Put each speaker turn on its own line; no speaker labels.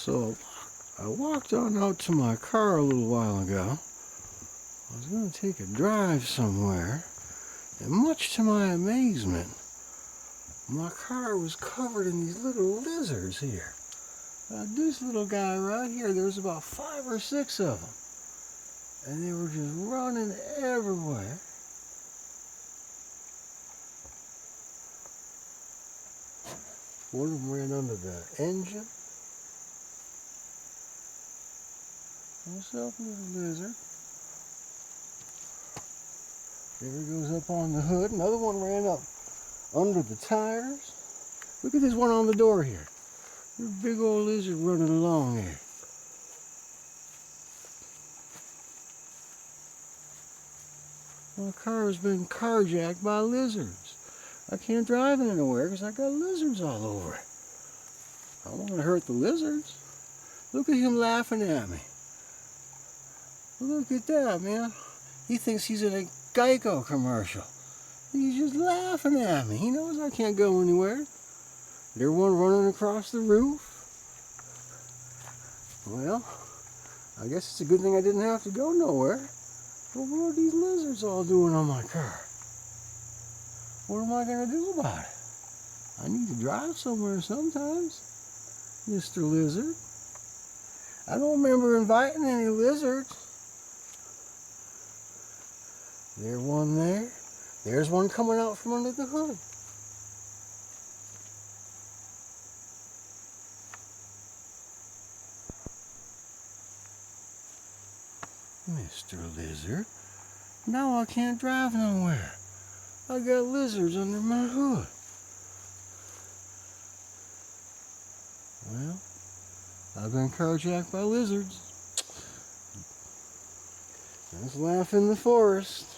So I walked on out to my car a little while ago. I was going to take a drive somewhere, and much to my amazement, my car was covered in these little lizards here. This little guy right here, there was about 5 or 6 of them, and they were just running everywhere. One of them ran under the engine. What's up, little lizard? There he goes up on the hood. Another one ran up under the tires. Look at this one on the door here. There's a big old lizard running along here. My car has been carjacked by lizards. I can't drive it anywhere because I got lizards all over it. I don't want to hurt the lizards. Look at him laughing at me. Look at that, man. He thinks he's in a Geico commercial. He's just laughing at me. He knows I can't go anywhere. There's one running across the roof. Well, I guess it's a good thing I didn't have to go nowhere. But what are these lizards all doing on my car? What am I going to do about it? I need to drive somewhere sometimes, Mr. Lizard. I don't remember inviting any lizards. There's one there. There's one coming out from under the hood. Mr. Lizard, now I can't drive nowhere. I got lizards under my hood. Well, I've been carjacked by lizards. Let's laugh in the forest.